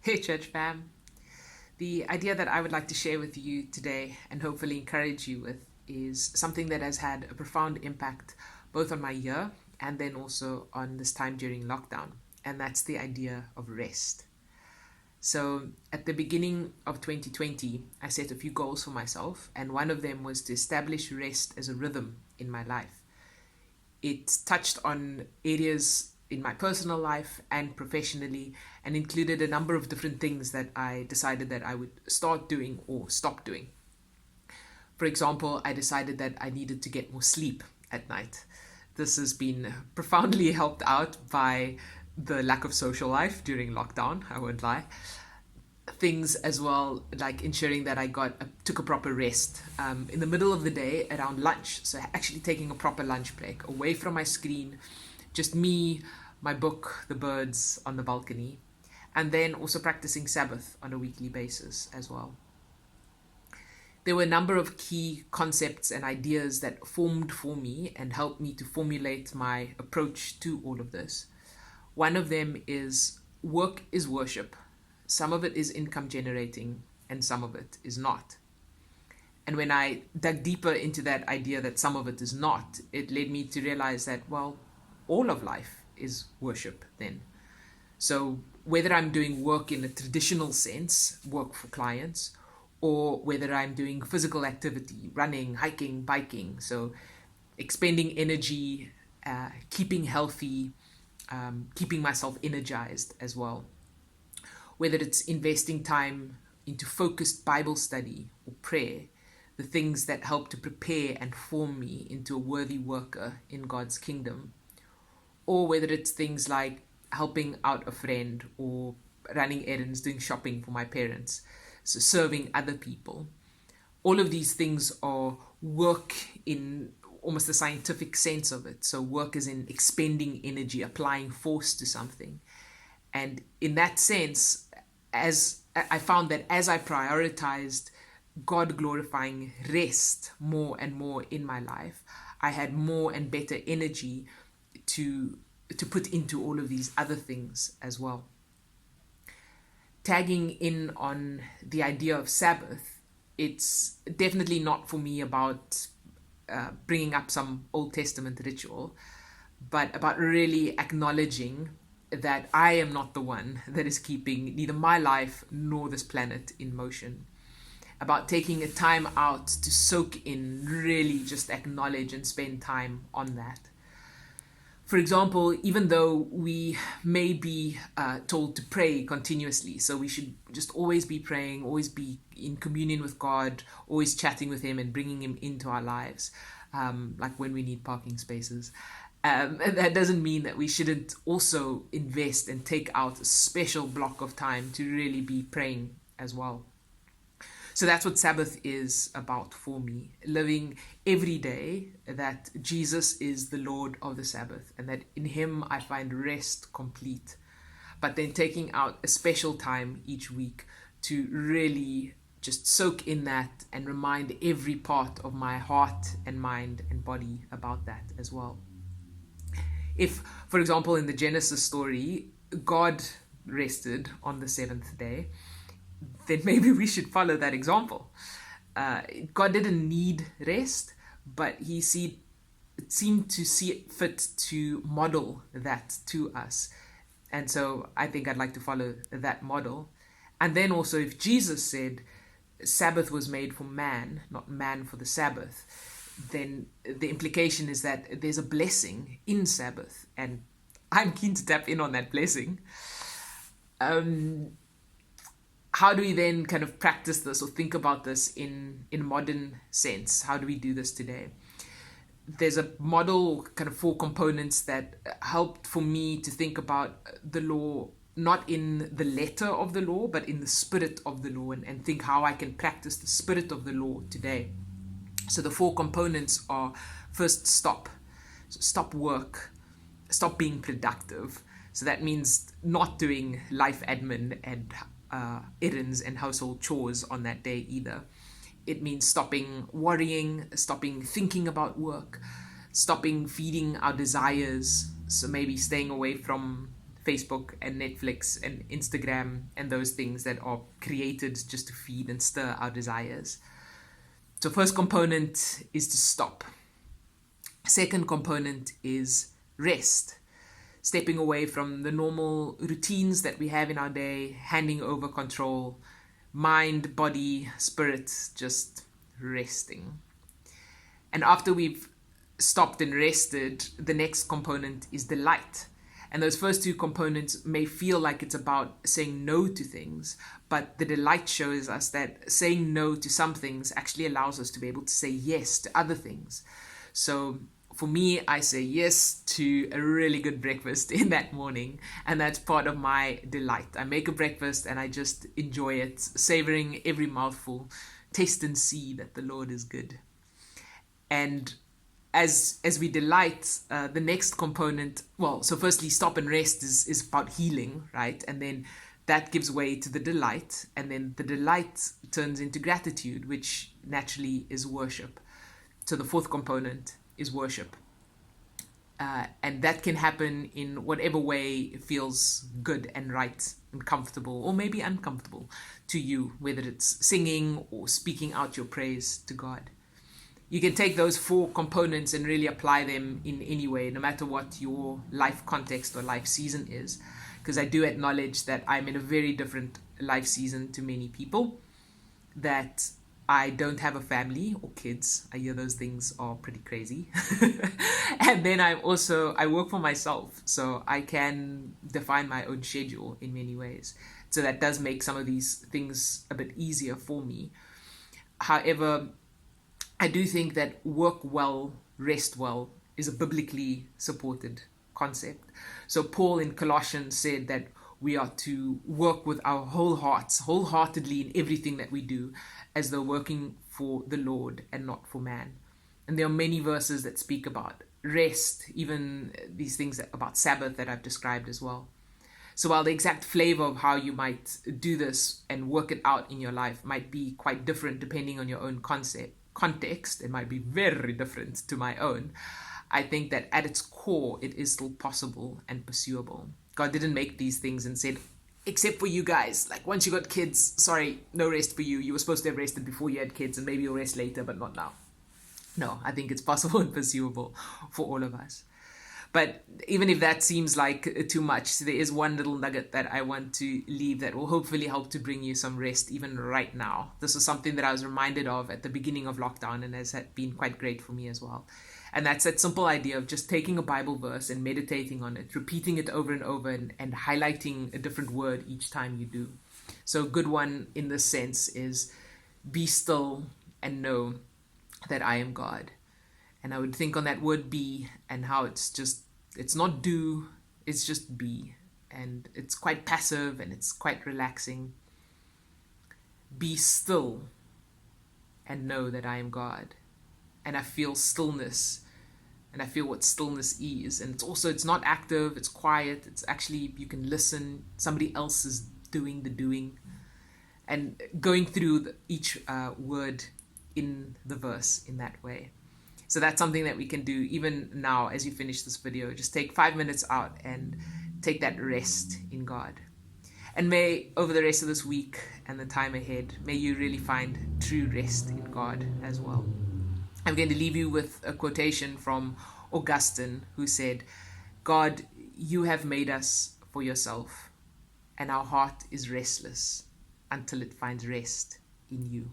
Hey, church fam. The idea that I would like to share with you today and hopefully encourage you with is something that has had a profound impact both on my year and then also on this time during lockdown, and that's the idea of rest. So, at the beginning of 2020, I set a few goals for myself, and one of them was to establish rest as a rhythm in my life. It touched on areas in my personal life and professionally and included a number of different things that I decided that I would start doing or stop doing. For example, I decided that I needed to get more sleep at night. This has been profoundly helped out by the lack of social life during lockdown, I won't lie. Things as well, like ensuring that I took a proper rest in the middle of the day around lunch. So actually taking a proper lunch break, away from my screen, just me, my book, the birds on the balcony, and then also practicing Sabbath on a weekly basis as well. There were a number of key concepts and ideas that formed for me and helped me to formulate my approach to all of this. One of them is work is worship. Some of it is income generating and some of it is not. And when I dug deeper into that idea that some of it is not, it led me to realize that, well, all of life is worship then. So whether I'm doing work in a traditional sense, work for clients, or whether I'm doing physical activity, running, hiking, biking, so expending energy, keeping healthy, keeping myself energized as well. Whether it's investing time into focused Bible study or prayer, the things that help to prepare and form me into a worthy worker in God's kingdom, or whether it's things like helping out a friend or running errands, doing shopping for my parents, so serving other people. All of these things are work in almost the scientific sense of it. So work is in expending energy, applying force to something. And in that sense, as I found that as I prioritized God glorifying rest more and more in my life, I had more and better energy to put into all of these other things as well. Tagging in on the idea of Sabbath, it's definitely not for me about bringing up some Old Testament ritual, but about really acknowledging that I am not the one that is keeping neither my life nor this planet in motion. About taking a time out to soak in, really just acknowledge and spend time on that. For example, even though we may be told to pray continuously, so we should just always be praying, always be in communion with God, always chatting with Him and bringing Him into our lives, like when we need parking spaces. That doesn't mean that we shouldn't also invest and take out a special block of time to really be praying as well. So that's what Sabbath is about for me, living every day that Jesus is the Lord of the Sabbath and that in Him I find rest complete. But then taking out a special time each week to really just soak in that and remind every part of my heart and mind and body about that as well. If, for example, in the Genesis story, God rested on the seventh day, then maybe we should follow that example. God didn't need rest, but He seemed to see it fit to model that to us. And so I think I'd like to follow that model. And then also, if Jesus said Sabbath was made for man, not man for the Sabbath, then the implication is that there's a blessing in Sabbath. And I'm keen to tap in on that blessing. How do we then kind of practice this or think about this in a modern sense? How do we do this today? There's a model, kind of 4 components that helped for me to think about the law, not in the letter of the law, but in the spirit of the law, and think how I can practice the spirit of the law today. So the 4 components are: first, stop. So stop work. Stop being productive. So that means not doing life admin and errands and household chores on that day either. It means stopping worrying, stopping thinking about work, stopping feeding our desires. So maybe staying away from Facebook and Netflix and Instagram and those things that are created just to feed and stir our desires. So first component is to stop. Second component is rest. Stepping away from the normal routines that we have in our day, handing over control, mind, body, spirit, just resting. And after we've stopped and rested, the next component is delight. And those first two components may feel like it's about saying no to things, but the delight shows us that saying no to some things actually allows us to be able to say yes to other things. So for me, I say yes to a really good breakfast in that morning, and that's part of my delight. I make a breakfast and I just enjoy it, savoring every mouthful, taste and see that the Lord is good. And as we delight, the next component, so firstly, stop and rest is about healing, right? And then that gives way to the delight, and then the delight turns into gratitude, which naturally is worship. So the fourth component is worship. And that can happen in whatever way feels good and right and comfortable, or maybe uncomfortable to you, whether it's singing or speaking out your praise to God. You can take those four components and really apply them in any way, no matter what your life context or life season is. Because I do acknowledge that I'm in a very different life season to many people, that I don't have a family or kids. I hear those things are pretty crazy. And then I work for myself, so I can define my own schedule in many ways. So that does make some of these things a bit easier for me. However, I do think that work well, rest well is a biblically supported concept. So Paul in Colossians said that we are to work with our whole hearts, wholeheartedly in everything that we do, as though working for the Lord and not for man. And there are many verses that speak about rest, even these things about Sabbath that I've described as well. So while the exact flavor of how you might do this and work it out in your life might be quite different depending on your own context, it might be very different to my own, I think that at its core, it is still possible and pursuable. God didn't make these things and said, except for you guys, like once you got kids, sorry, no rest for you. You were supposed to have rested before you had kids, and maybe you'll rest later, but not now. No, I think it's possible and pursuable for all of us. But even if that seems like too much, there is one little nugget that I want to leave that will hopefully help to bring you some rest even right now. This is something that I was reminded of at the beginning of lockdown and has been quite great for me as well. And that's that simple idea of just taking a Bible verse and meditating on it, repeating it over and over and highlighting a different word each time you do. So a good one in this sense is be still and know that I am God. And I would think on that word be and how it's not do, it's just be. And it's quite passive and it's quite relaxing. Be still and know that I am God. And I feel stillness, and I feel what stillness is. And it's not active, it's quiet. It's actually, you can listen. Somebody else is doing the doing. And going through each word in the verse in that way. So that's something that we can do even now as you finish this video. Just take 5 minutes out and take that rest in God. And may over the rest of this week and the time ahead, may you really find true rest in God as well. I'm going to leave you with a quotation from Augustine, who said, God, you have made us for yourself, and our heart is restless until it finds rest in you.